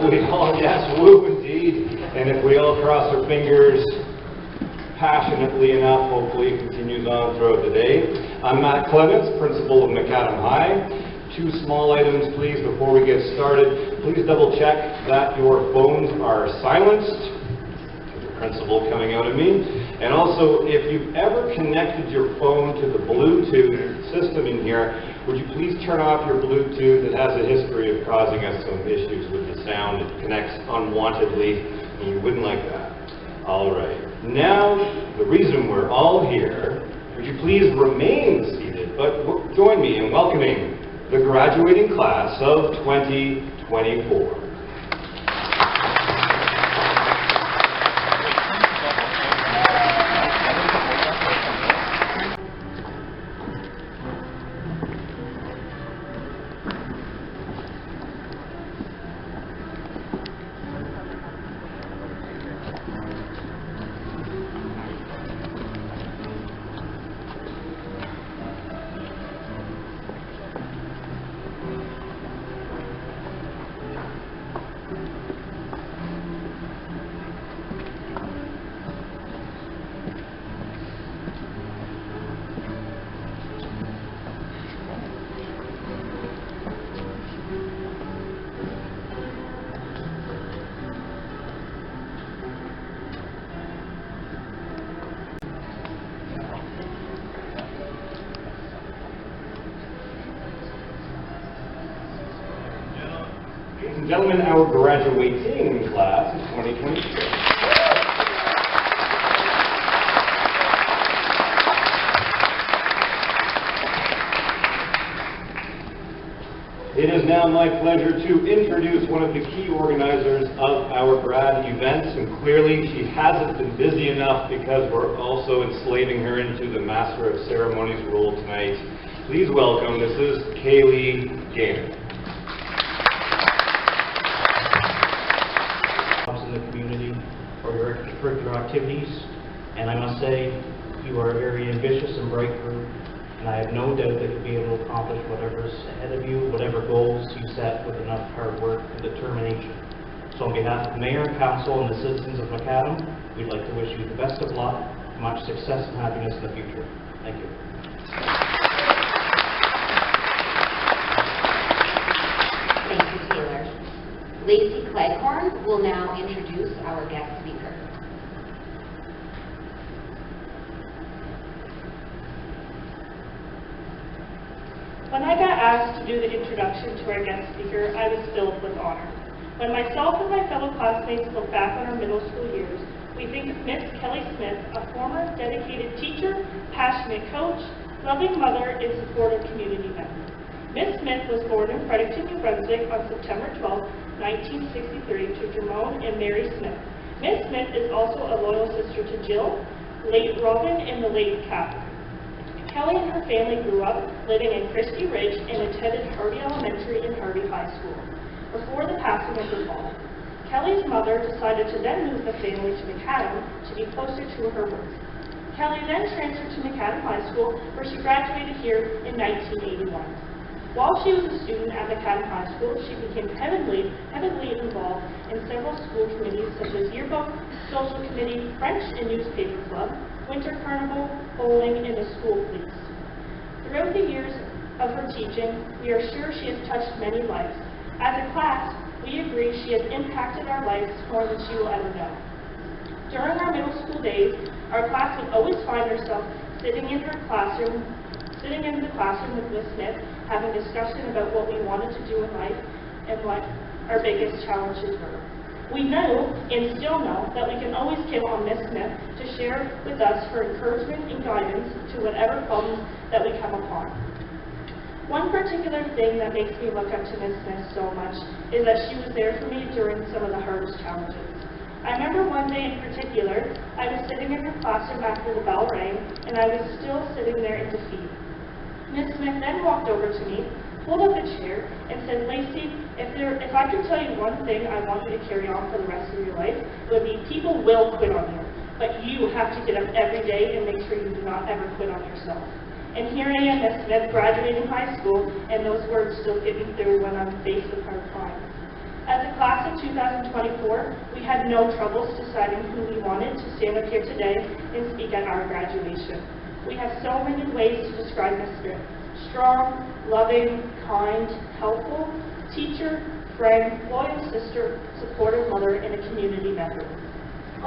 Yes, woo indeed. And if we all cross our fingers passionately enough, hopefully it continues on throughout the day. I'm Matt Clements, principal of McAdam High. 2 small items, please, before we get started. Please double check that your phones are silenced. The principal coming out of me. And also, if you've ever connected your phone to the Bluetooth system in here, would you please turn off your Bluetooth? It has a history of causing us some issues with the sound. It connects unwantedly, and you wouldn't like that. All right. Now, the reason we're all here, would you please remain seated, but join me in welcoming the graduating class of 2024. Ladies and gentlemen, our graduating class is 2026. It is now my pleasure to introduce one of the key organizers of our grad events, and clearly she hasn't been busy enough because we're also enslaving her into the Master of Ceremonies role tonight. Please welcome Mrs. Kaylee Gaynor. In the community or your extracurricular activities, and I must say you are a very ambitious and bright group, and I have no doubt that you'll be able to accomplish whatever's ahead of you, whatever goals you set with enough hard work and determination. So on behalf of the Mayor, Council, and the citizens of McAdam, we'd like to wish you the best of luck, much success and happiness in the future. Thank you. Thank you, Taylor. Lacey Cleghorn will now introduce our guest speaker. When I got asked to do the introduction to our guest speaker, I was filled with honor. When myself and my fellow classmates look back on our middle school years, we think of Miss Kelly Smith, a former dedicated teacher, passionate coach, loving mother, and supportive community member. Miss Smith was born in Fredericton, New Brunswick on September 12, 1963 to Jerome and Mary Smith. Miss Smith is also a loyal sister to Jill, late Robin, and the late Catherine. Kelly and her family grew up living in Christie Ridge and attended Harvey Elementary and Harvey High School before the passing of her father. Kelly's mother decided to then move the family to McAdam to be closer to her work. Kelly then transferred to McAdam High School, where she graduated here in 1981. While she was a student at McAdam High School, she became heavily involved in several school committees such as Yearbook, Social Committee, French and Newspaper Club, Winter Carnival, bowling, and the school police. Throughout the years of her teaching, we are sure she has touched many lives. As a class, we agree she has impacted our lives more than she will ever know. During our middle school days, our class would always find herself sitting in the classroom with Miss Smith, having discussion about what we wanted to do in life and what our biggest challenges were. We know, and still know, that we can always count on Miss Smith to share with us her encouragement and guidance to whatever problems that we come upon. One particular thing that makes me look up to Miss Smith so much is that she was there for me during some of the hardest challenges. I remember one day in particular, I was sitting in her classroom after the bell rang, and I was still sitting there in defeat. Miss Smith then walked over to me, pulled up a chair, and said, "Lacey, if I could tell you one thing I want you to carry on for the rest of your life, it would be people will quit on you, but you have to get up every day and make sure you do not ever quit on yourself." And here I am, Miss Smith, graduating high school, and those words still get me through when I'm faced with hard times. As a class of 2024, we had no troubles deciding who we wanted to stand up here today and speak at our graduation. We have so many ways to describe Ms. Smith: strong, loving, kind, helpful, teacher, friend, loyal sister, supportive mother, and a community member.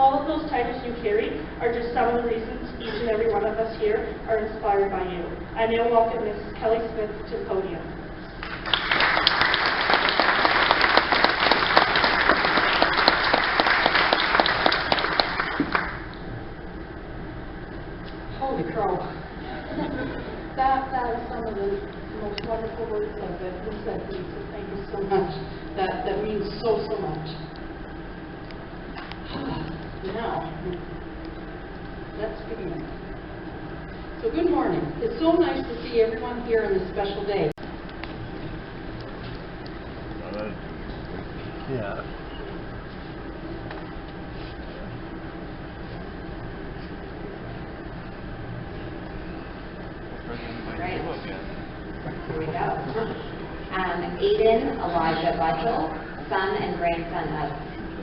All of those titles you carry are just some of the reasons each and every one of us here are inspired by you. I now welcome Ms. Kelly Smith to the podium. Holy crow. That is some of the most wonderful words that have been said, Lisa. Thank you so much. That means so much. Now, let's begin. So good morning. It's so nice to see everyone here on this special day. Yeah. Right. Here we go. Aiden Elijah Budgel, son and grandson of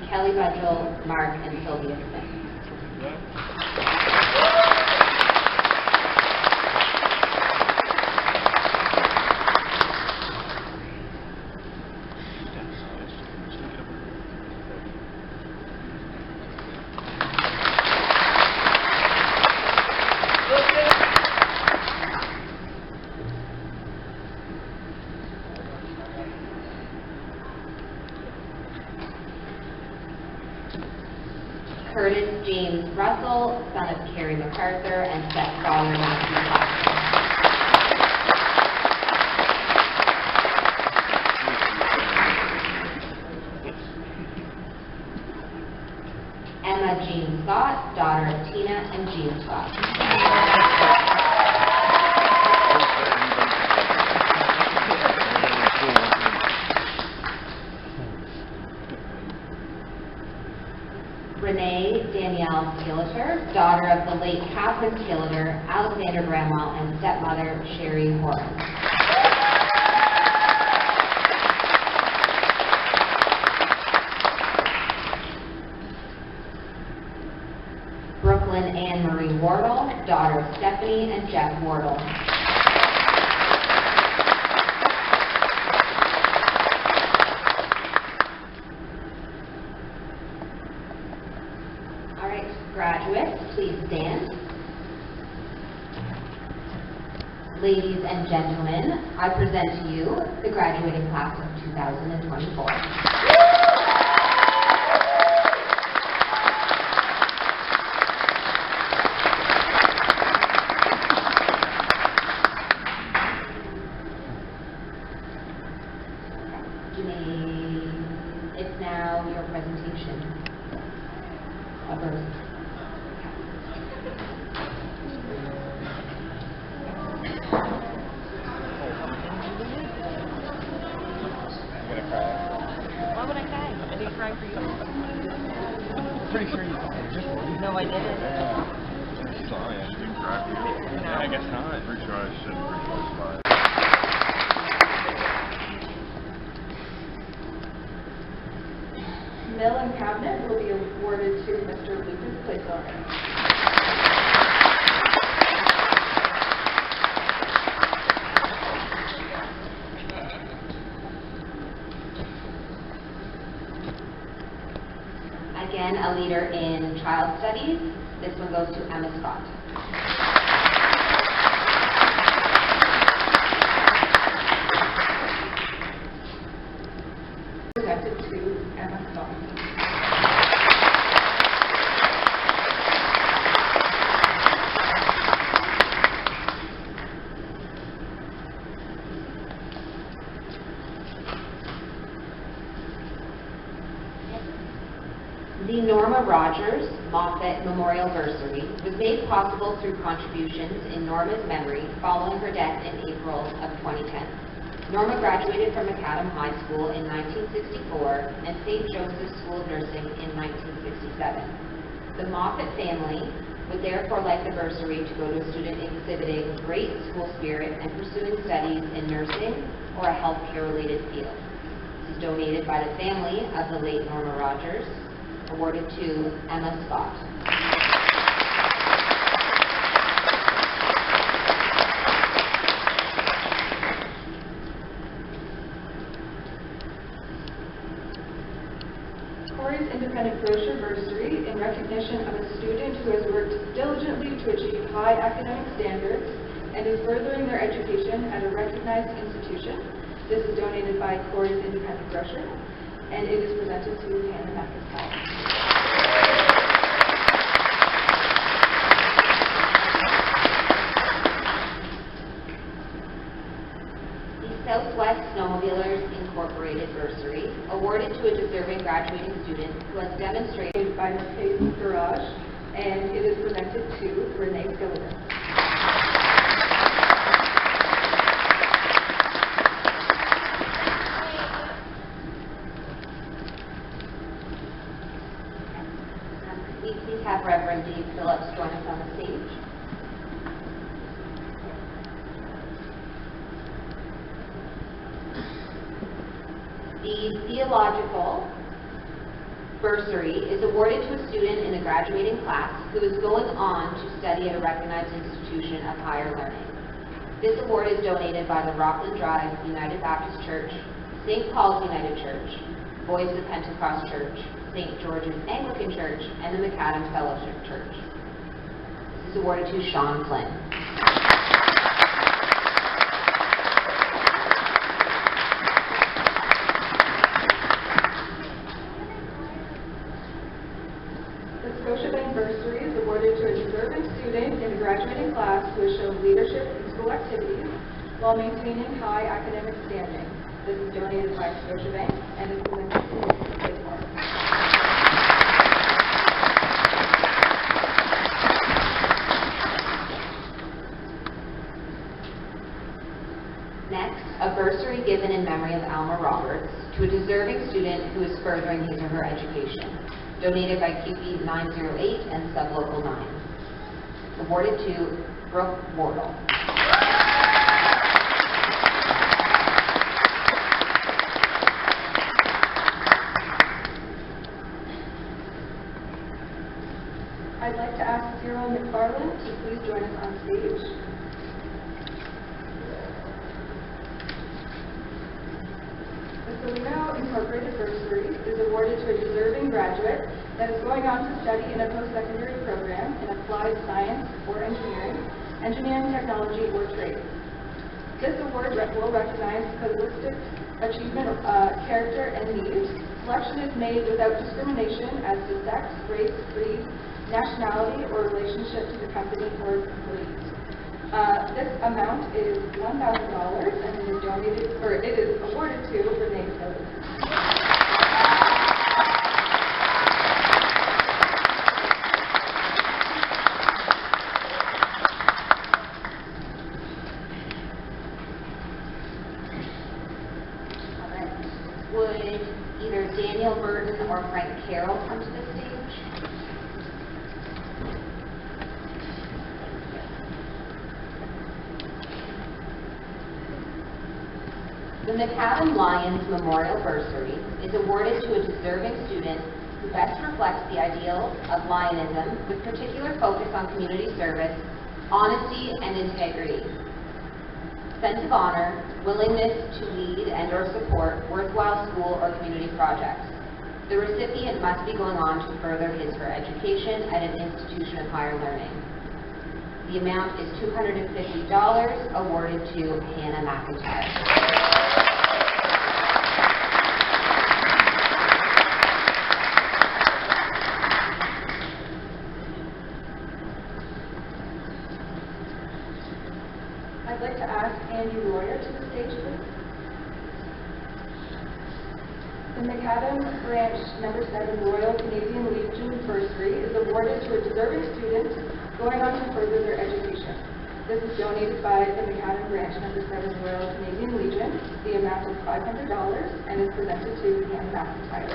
Kelly Budgel, Mark, and Sylvia Smith. Curtis James Russell, son of Carrie MacArthur and stepfather Matthew Foster. Emma Jean Scott, daughter of Tina and Jean Scott. Renee Danielle Skilleter, daughter of the late Catherine Skilleter, Alexander Bramwell, and stepmother Sherry Horan. Brooklyn Anne Marie Wardle, daughter of Stephanie and Jeff Wardle. Graduates, please stand. Ladies and gentlemen, I present to you the graduating class of 2024. It's now your presentation. Why would I cry? I didn't cry for you. Pretty sure you just No, I didn't. You saw it. You didn't cry for you. No. I guess not. Pretty sure I should. Pretty sure it's fine. Mill and cabinet will be awarded to Mr. Lucas Plaisar. Again, a leader in child studies. This one goes to Emma Scott. Presented to Emma Scott. The Norma Rogers Moffett Memorial Bursary was made possible through contributions in Norma's memory following her death in April of 2010. Norma graduated from McAdam High School in 1964 and St. Joseph's School of Nursing in 1967. The Moffett family would therefore like the bursary to go to a student exhibiting great school spirit and pursuing studies in nursing or a healthcare-related field. is donated by the family of the late Norma Rogers, awarded to Emma Scott. Corey's Independent Grocer Bursary in recognition of a student who has worked diligently to achieve high academic standards and is furthering their education at a recognized institution. This is donated by Corey's Independent Grocer, and it is presented to Hannah McIntyre. Southwest Snowmobilers Incorporated Bursary, awarded to a deserving graduating student who has demonstrated By Mercedes Garage, and it is presented to Renee Gilligan. we please have Reverend Dave Phillips join us on the stage. The Theological Bursary is awarded to a student in a graduating class who is going on to study at a recognized institution of higher learning. This award is donated by the Rockland Drive United Baptist Church, St. Paul's United Church, Boys of Pentecost Church, St. George's Anglican Church, and the McAdam Fellowship Church. This is awarded to Sean Flynn. Bursary is awarded to a deserving student in a graduating class who has shown leadership in school activities while maintaining high academic standing. This is donated by Scotiabank and is presented to Mr. Whitmore. Next, a bursary given in memory of Alma Roberts to a deserving student who is furthering his or her education. Donated by QP 908 and Sublocal 9. Awarded to Brooke Wardle. I'd like to ask Cyril McFarland to please join us on stage. The Solino Incorporated Bursary is awarded to a deserving graduate that is going on to study in a post-secondary program in applied science or engineering technology, or trade. This award will recognize holistic achievement, character, and needs. Selection is made without discrimination as to sex, race, creed, nationality, or relationship to the company or employees. This amount is $1,000 and it is donated, or it is awarded to Renee Gilligan. Would either Daniel Burton or Frank Carroll come to the stage? The McAdam Lions Memorial Bursary is awarded to a deserving student who best reflects the ideals of Lionism with particular focus on community service, honesty, and integrity. Sense of honor, willingness to lead and or support worthwhile school or community projects. The recipient must be going on to further his or her education at an institution of higher learning. The amount is $250, awarded to Hannah McIntyre. I'd like to ask Andy Royer to the stage, please. The McAdam Branch No. 7 Royal Canadian Legion Bursary is awarded to a deserving student going on to further their education. This is donated by the McAdam Branch No. 7 Royal Canadian Legion. The amount is $500 and is presented to Hannah McIntyre.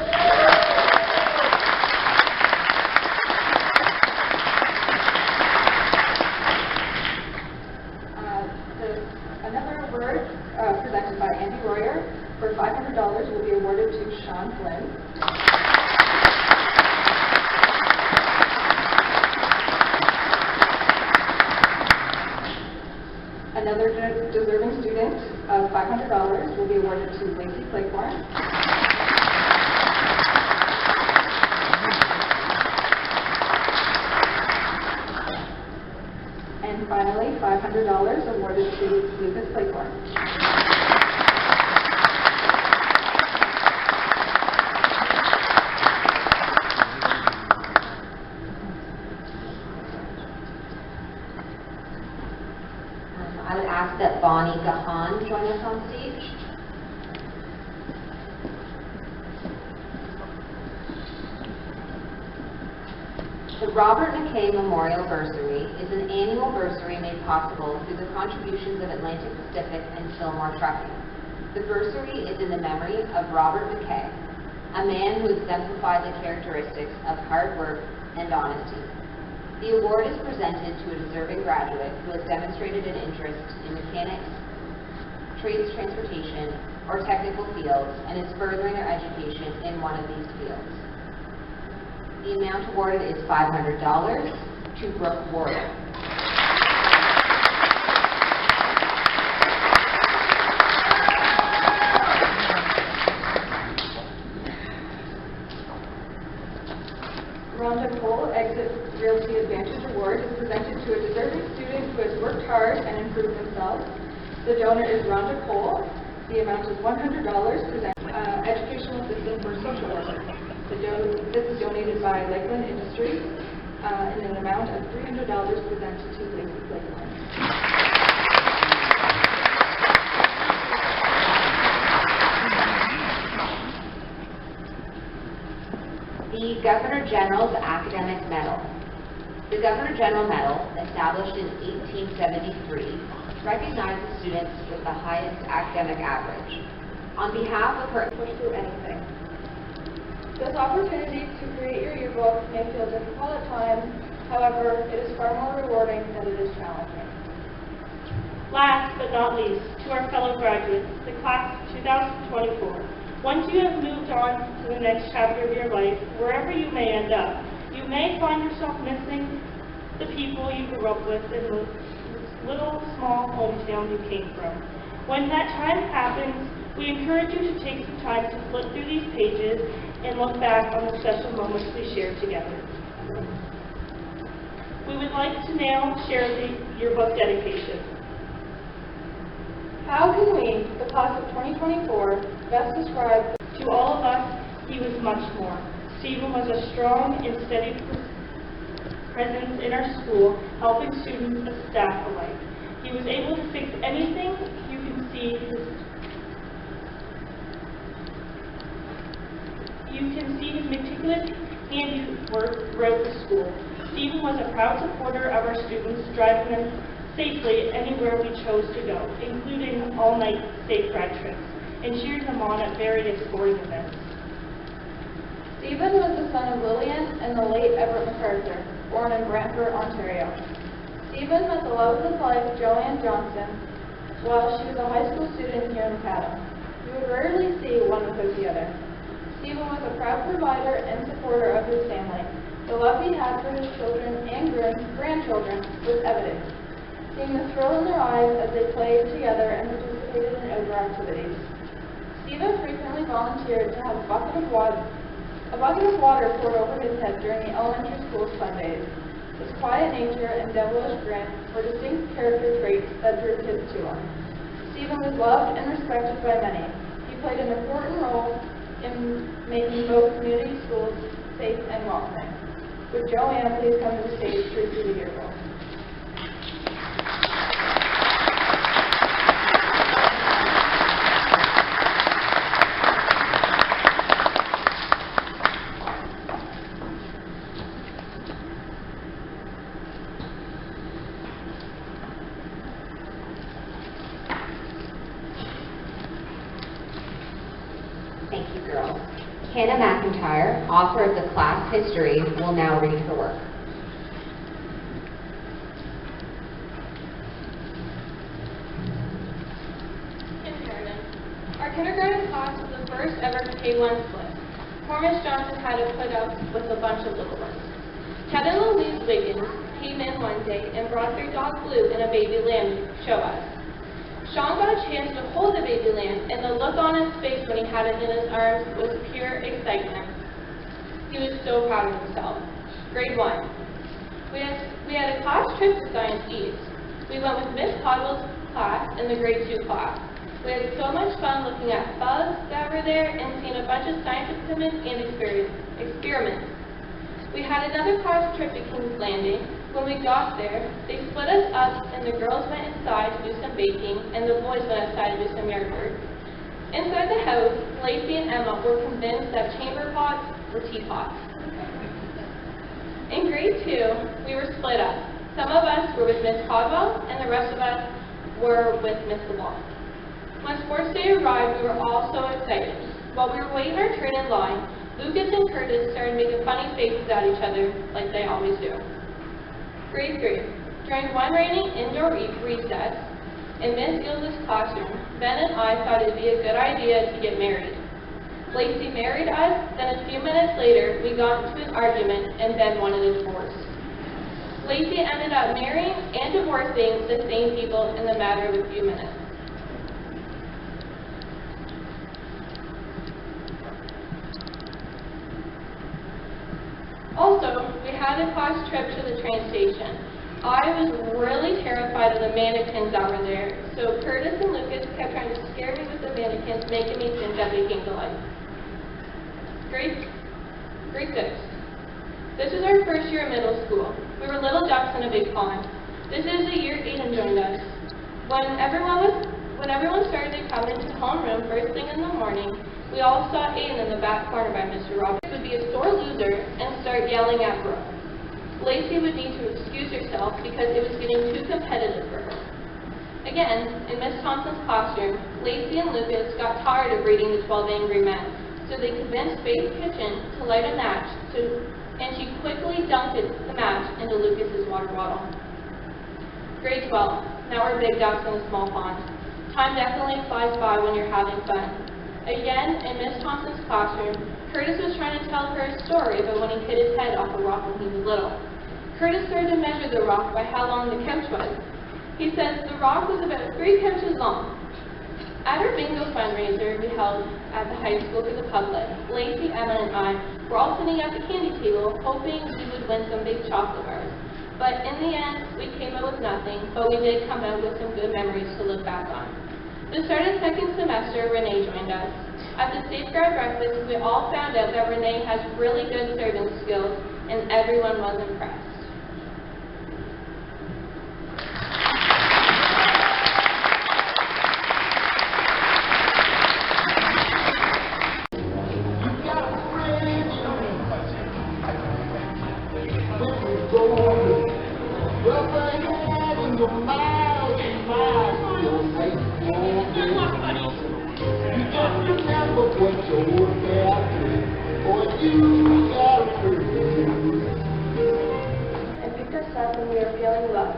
Another award presented by Andy Royer for $500 will be awarded Lucas Clayborn. I would ask that Bonnie Gahan join us on stage. The Robert McKay Memorial Bursary is an annual bursary made possible through the contributions of Atlantic Pacific and Fillmore Trucking. The bursary is in the memory of Robert McKay, a man who exemplified the characteristics of hard work and honesty. The award is presented to a deserving graduate who has demonstrated an interest in mechanics, trades, transportation, or technical fields and is furthering their education in one of these fields. The amount awarded is $500 to Brooke Warder. Rhonda Cole Exit Realty Advantage Award is presented to a deserving student who has worked hard and improved themselves. The donor is Rhonda Cole. The amount is $100, educational assistant for social work. This is donated by Lakeland Industries in an amount of $300 presented to Lacey Lakeland. The Governor General's Academic Medal. The Governor General Medal, established in 1873, recognizes students with the highest academic average. On behalf of her Push through anything. This opportunity to create your yearbook may feel difficult at times, however, it is far more rewarding than it is challenging. Last but not least, to our fellow graduates, the class of 2024. Once you have moved on to the next chapter of your life, wherever you may end up, you may find yourself missing the people you grew up with in the little small hometown you came from. When that time happens, we encourage you to take some time to flip through these pages and look back on the special moments we shared together. We would like to now share the yearbook dedication. How can we, the class of 2024, best describe To all of us, he was much more. Stephen was a strong and steady presence in our school, helping students and staff alike. He was able to fix anything. You can see his meticulous handiwork throughout the school. Stephen was a proud supporter of our students, driving them safely anywhere we chose to go, including all-night state grad trips, and cheered them on at various sporting events. Stephen was the son of Lillian and the late Everett MacArthur, born in Brantford, Ontario. Stephen met the love of his life, Joanne Johnson, while she was a high school student here in McAdam. You would rarely see one without the other. Stephen was a proud provider and supporter of his family. The love he had for his children and grandchildren was evident, seeing the thrill in their eyes as they played together and participated in outdoor activities. Stephen frequently volunteered to have a bucket of water poured over his head during the elementary school Sundays. His quiet nature and devilish grin were distinct character traits that drew kids to him. Stephen was loved and respected by many. He played an important role in making both community schools safe and welcoming. Would Joanne please come to the stage to receive the yearbook? Thank you, girls. Hannah McIntyre, author of the class history, will now read her work. Kindergarten. Our kindergarten class was the first ever K-1 split. Poor Miss Johnson had to put up with a bunch of little ones. Ted and Louise Wiggins came in one day and brought their dog Blue and a baby lamb to show us. Sean got a chance to hold the baby lamb, and the look on his face when he had it in his arms was pure excitement. He was so proud of himself. Grade 1. We had a class trip to Science East. We went with Miss Caldwell's class and the grade 2 class. We had so much fun looking at bugs that were there and seeing a bunch of science experiments and experiments. We had another class trip to King's Landing. When we got there, they split us up and the girls went inside to do some baking and the boys went outside to do some yard work. Inside the house, Lacey and Emma were convinced that chamber pots were teapots. In grade 2, we were split up. Some of us were with Miss Caldwell and the rest of us were with Miss LeBlanc. When sports day arrived, we were all so excited. While we were waiting our turn in line, Lucas and Curtis started making funny faces at each other, like they always do. Grade 3. During one rainy indoor recess, in Miss Gilda's classroom, Ben and I thought it would be a good idea to get married. Lacey married us, then a few minutes later, we got into an argument and Ben wanted a divorce. Lacey ended up marrying and divorcing the same people in the matter of a few minutes. Also, we had a class trip to the train station. I was really terrified of the mannequins that were there, so Curtis and Lucas kept trying to scare me with the mannequins, making me think that they came to life. Grade 6. This is our first year of middle school. We were little ducks in a big pond. This is the year Aiden joined us. When everyone started to come into homeroom first thing in the morning, we all saw Aiden in the back corner by Mr. Roberts. He would be a sore loser and start yelling at Brooke. Lacey would need to excuse herself because it was getting too competitive for her. Again, in Miss Thompson's classroom, Lacey and Lucas got tired of reading the 12 Angry Men, so they convinced Faith Kitchen to light a match, and she quickly dunked the match into Lucas's water bottle. Grade 12. Now we're big ducks in a small pond. Time definitely flies by when you're having fun. Again, in Miss Thompson's classroom, Curtis was trying to tell her a story about when he hit his head off a rock when he was little. Curtis started to measure the rock by how long the couch was. He says the rock was about 3 couches long. At our bingo fundraiser we held at the high school for the public, Lacey, Emma, and I were all sitting at the candy table hoping we would win some big chocolate bars. But in the end, we came out with nothing, but we did come out with some good memories to look back on. The start of second semester, Renee joined us. At the safeguard breakfast, we all found out that Renee has really good serving skills, and everyone was impressed. And picked us up when we were feeling low.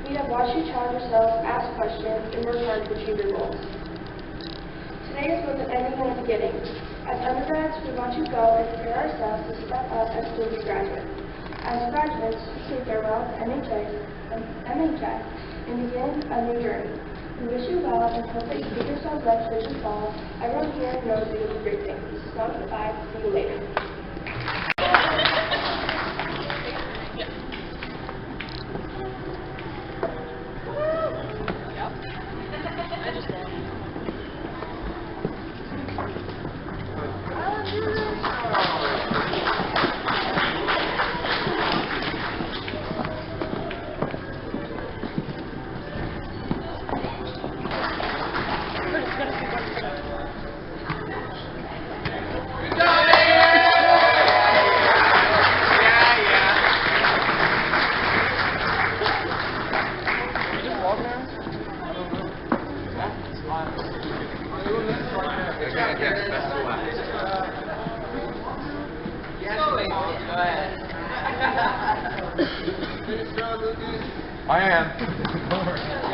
We have watched you challenge yourselves, ask questions, and work hard to achieve your goals. Today is both an ending and a beginning. As undergrads, we want to go and prepare ourselves to step up as student graduates. As graduates, we say farewell to MHS and begin a new journey. We wish you well and hope that you give yourselves up so this fall. Everyone here knows you will do great things. This is not goodbye. See you later. I am.